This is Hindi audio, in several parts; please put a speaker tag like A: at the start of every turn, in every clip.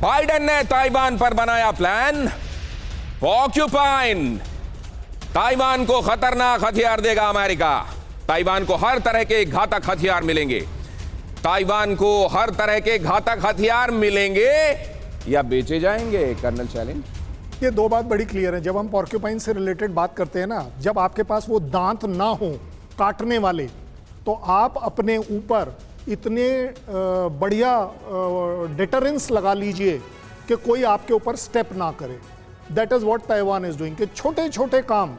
A: बाइडेन ने ताइवान पर बनाया प्लान ऑक्यूपाइन। ताइवान को खतरनाक हथियार देगा अमेरिका। ताइवान को हर तरह के घातक हथियार मिलेंगे। ताइवान को हर तरह के घातक हथियार मिलेंगे या बेचे जाएंगे। कर्नल शैलेंद्र,
B: ये दो बात बड़ी क्लियर है। जब हम पॉर्क्यूपाइन से रिलेटेड बात करते हैं ना, जब आपके पास वो दांत ना हो काटने वाले, तो आप अपने ऊपर इतने बढ़िया डिटरेंस लगा लीजिए कि कोई आपके ऊपर स्टेप ना करे। That is what Taiwan is doing कि छोटे छोटे काम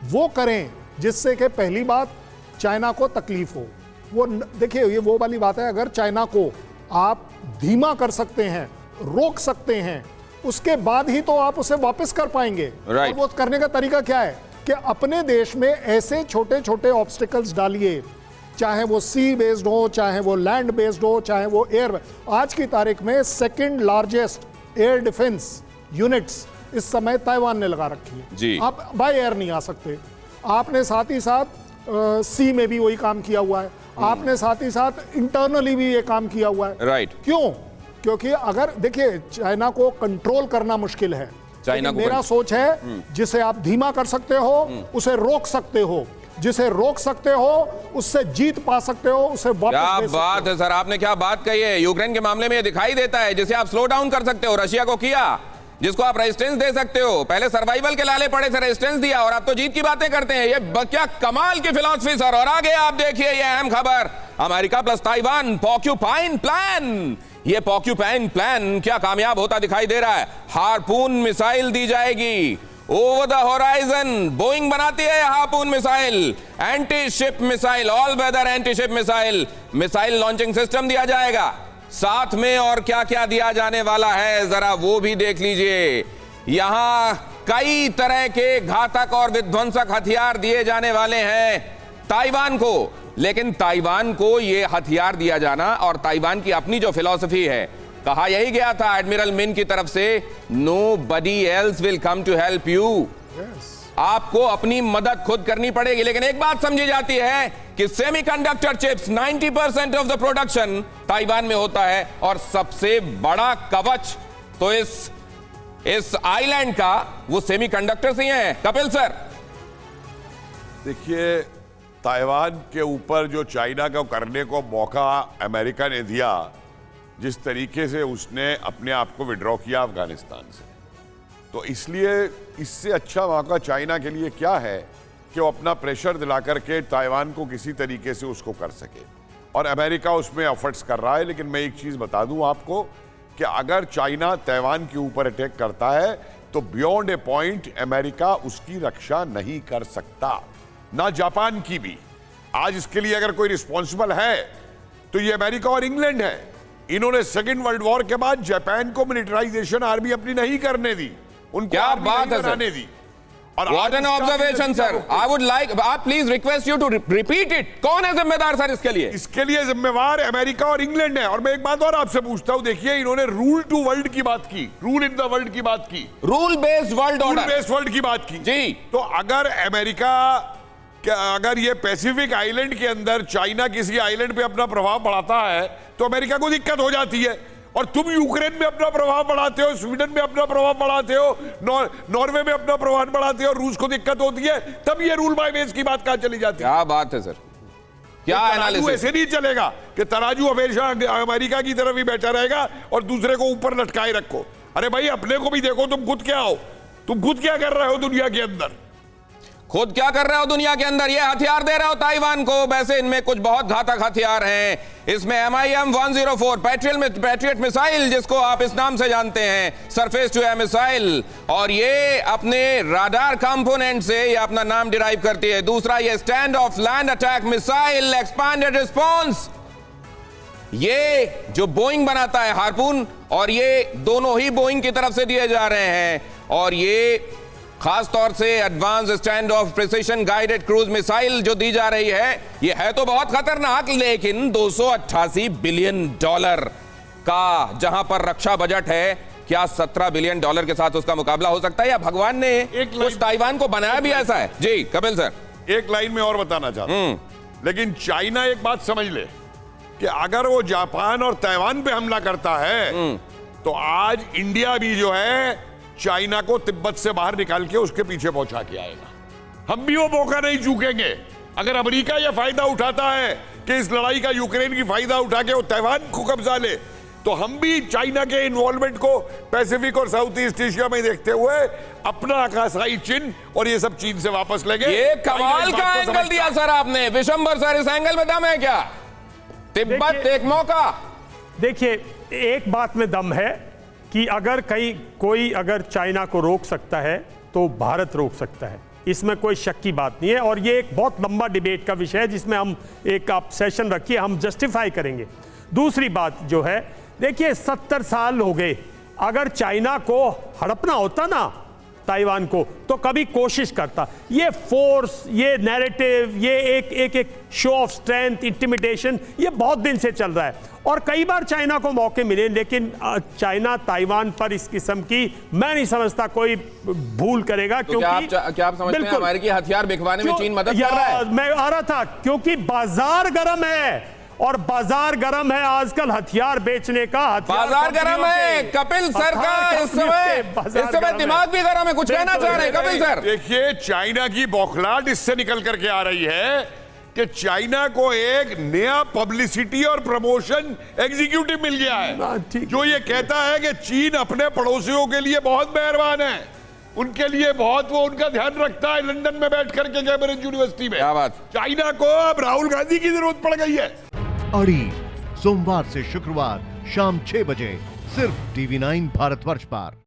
B: वो करें जिससे कि पहली बात चाइना को तकलीफ हो। वो देखिए, ये वो वाली बात है, अगर चाइना को आप धीमा कर सकते हैं, रोक सकते हैं, उसके बाद ही तो आप उसे वापस कर पाएंगे। और वो करने का तरीका क्या है कि अपने देश में ऐसे छोटे छोटे ऑब्स्टिकल्स डालिए, चाहे वो सी बेस्ड हो, चाहे वो लैंड बेस्ड हो, चाहे वो एयर। आज की तारीख में second largest air defence units इस समय ताइवान ने लगा रखी है
A: जी।
B: आप बाय एयर नहीं आ सकते। आपने साथ ही साथ सी में भी वही काम किया हुआ है, आपने साथ ही साथ इंटरनली भी ये काम किया हुआ है।
A: राइट।
B: क्यों? क्योंकि अगर देखिए, चाइना को कंट्रोल करना मुश्किल है। चाइना को मेरा सोच है, जिसे आप धीमा कर सकते हो उसे रोक सकते हो, जिसे रोक सकते हो उससे जीत पा सकते हो, उसे वापस
A: क्या बात है सर, आपने क्या बात कही है। यूक्रेन के मामले में ये दिखाई देता है, जिसे आप स्लो डाउन कर सकते हो, रशिया को किया, जिसको आप रेजिस्टेंस दे सकते हो। पहले सर्वाइवल के लाले पड़े थे, रेजिस्टेंस दिया, और आप तो जीत की बातें करते हैं। ये क्या कमाल की फिलॉसफी सर। और आगे आप देखिए ये अहम खबर, America plus Taiwan porcupine plan. ये पॉक्यूपाइन प्लान क्या कामयाब होता दिखाई दे रहा है। हार्पून मिसाइल दी जाएगी ओवर द होराइजन। बोइंग बनाती है Harpoon missile, anti ship missile, all weather anti ship missile, missile launching system दिया जाएगा। साथ में और क्या क्या दिया जाने वाला है जरा वो भी देख लीजिए। यहां कई तरह के घातक और विध्वंसक हथियार दिए जाने वाले हैं ताइवान को। लेकिन ताइवान को यह हथियार दिया जाना, और ताइवान की अपनी जो फिलॉसफी है, कहा यही गया था एडमिरल मिन की तरफ से, nobody else will come to help you. आपको अपनी मदद खुद करनी पड़ेगी। लेकिन एक बात समझी जाती है कि semiconductor chips 90% of the production Taiwan में होता है, और सबसे बड़ा कवच तो इस आइलैंड का वो सेमीकंडक्टर से ही है। कपिल सर,
C: देखिए, ताइवान के ऊपर जो चाइना को करने को मौका अमेरिका ने दिया, जिस तरीके से उसने अपने आप को विड्रॉ किया अफगानिस्तान से, तो इसलिए इससे अच्छा मौका चाइना के लिए क्या है कि वो अपना प्रेशर दिला करके ताइवान को किसी तरीके से उसको कर सके। और अमेरिका उसमें एफर्ट्स कर रहा है। लेकिन मैं एक चीज़ बता दूं आपको कि अगर चाइना ताइवान के ऊपर अटैक करता है तो बियॉन्ड ए पॉइंट अमेरिका उसकी रक्षा नहीं कर सकता, ना जापान की भी। आज इसके लिए अगर कोई रिस्पॉन्सिबल है तो ये अमेरिका और इंग्लैंड है। इन्होंने सेकेंड वर्ल्ड वॉर के बाद जापान को मिलिटराइजेशन आर्मी अपनी नहीं करने दी, उनको
A: क्या बात है
C: बनाने दी। और
A: what an observation sir. I would like, आप please request you to repeat it. कौन है जिम्मेदार सर इसके लिए?
C: इसके लिए जिम्मेवार अमेरिका और इंग्लैंड है। और मैं एक बात और आपसे पूछता हूं, देखिए, इन्होंने रूल टू वर्ल्ड की बात की, रूल इन द वर्ल्ड की बात की,
A: rule based world order,
C: rule based world की बात की
A: जी।
C: तो अगर अमेरिका, अगर ये पैसिफिक आइलैंड के अंदर चाइना किसी आइलैंड पे अपना प्रभाव बढ़ाता है तो अमेरिका को दिक्कत हो जाती है। और तुम यूक्रेन में अपना प्रभाव बढ़ाते हो, स्वीडन में अपना प्रभाव बढ़ाते हो, नॉर्वे में अपना प्रभाव बढ़ाते हो, रूस को दिक्कत होती है, तब ये रूल बाय बेस की बात कहां चली जाती है।
A: क्या बात है सर, क्या एनालिसिस।
C: ऐसे नहीं चलेगा कि तराजू हमेशा अमेरिका की तरफ ही बैठा रहेगा और दूसरे को ऊपर लटकाए रखो। अरे भाई, अपने को भी देखो, तुम खुद क्या हो, तुम खुद क्या कर रहे हो दुनिया के अंदर,
A: खुद क्या कर रहे हो दुनिया के अंदर। ये हथियार दे रहे हो ताइवान को। वैसे इनमें कुछ बहुत घातक हथियार हैं। इसमें MIM-104 पैट्रियट मिसाइल, जिसको आप इस नाम से जानते हैं, सरफेस टू एयर मिसाइल, और ये अपने राडार कंपोनेंट से ये अपना नाम डिराइव करती है। दूसरा, ये stand of land attack missile, expanded response, ये जो बोइंग बनाता है हार्पून, और ये दोनों ही बोइंग की तरफ से दिए जा रहे हैं। और ये खास तौर से advance stand of precision guided cruise missile जो दी जा रही है, ये है तो बहुत खतरनाक, लेकिन $288 बिलियन का जहां पर रक्षा बजट है, क्या $17 बिलियन के साथ उसका मुकाबला हो सकता है, या भगवान ने उस ताइवान को बनाया भी ऐसा है? जी कपिल सर,
C: एक लाइन में और बताना चाहता हूं, लेकिन चाइना एक बात समझ ले कि अगर वो जापान और ताइवान पे हमला करता है तो आज इंडिया भी जो है चाइना को तिब्बत से बाहर निकाल के उसके पीछे पहुंचा के आएगा। हम भी वो मौका नहीं चूकेंगे। अगर अमेरिका यह फायदा उठाता है कि इस लड़ाई का यूक्रेन की फायदा उठा के वो ताइवान को कब्जा ले, तो हम भी चाइना के इन्वॉल्वमेंट को पैसिफिक और साउथ ईस्ट एशिया में देखते हुए अपना आकाशाई चिन्ह और ये सब चीन से वापस लेंगे।
A: ये कमाल का एंगल दिया सर आपने, विशंबर सर, इस एंगल में दम है क्या? तिब्बत एक मौका।
D: देखिए, एक बात में दम है कि अगर कोई अगर चाइना को रोक सकता है तो भारत रोक सकता है, इसमें कोई शक की बात नहीं है। और ये एक बहुत लंबा डिबेट का विषय है जिसमें हम एक आप सेशन रखिए, हम जस्टिफाई करेंगे। दूसरी बात जो है, देखिए 70 साल हो गए, अगर चाइना को हड़पना होता ना ताइवान को तो कभी कोशिश करता। ये फोर्स, ये नैरेटिव, ये एक शो ऑफ स्ट्रेंथ, इंटिमिडेशन, ये बहुत दिन से चल रहा है और कई बार चाइना को मौके मिले, लेकिन चाइना ताइवान पर इस किस्म की मैं नहीं समझता कोई भूल करेगा।
A: तो
D: क्योंकि
A: क्या आप समझते हैं अमेरिकी हथियार बिकवाने में चीन मदद कर रहा है?
D: मैं आ रहा था, क्योंकि बाजार गर्म है और बाजार गर्म है आजकल हथियार बेचने का।
A: बाजार गर्म है, कपिल सर का इस समय दिमाग भी गर्म है। कुछ कहना चाह रहे हैं कपिल सर?
C: देखिए, चाइना की बौखलाहट इससे निकल करके आ रही है कि चाइना को एक नया पब्लिसिटी और प्रमोशन एग्जीक्यूटिव मिल गया है जो ये कहता है कि चीन अपने पड़ोसियों के लिए बहुत मेहरबान है, उनके लिए बहुत वो उनका ध्यान रखता है। लंदन में बैठ करके कैम्ब्रिज यूनिवर्सिटी में।
A: क्या बात?
C: चाइना को अब राहुल गांधी की जरूरत पड़ गई है।
E: अड़ी सोमवार से शुक्रवार शाम 6 बजे सिर्फ TV9 भारतवर्ष पर।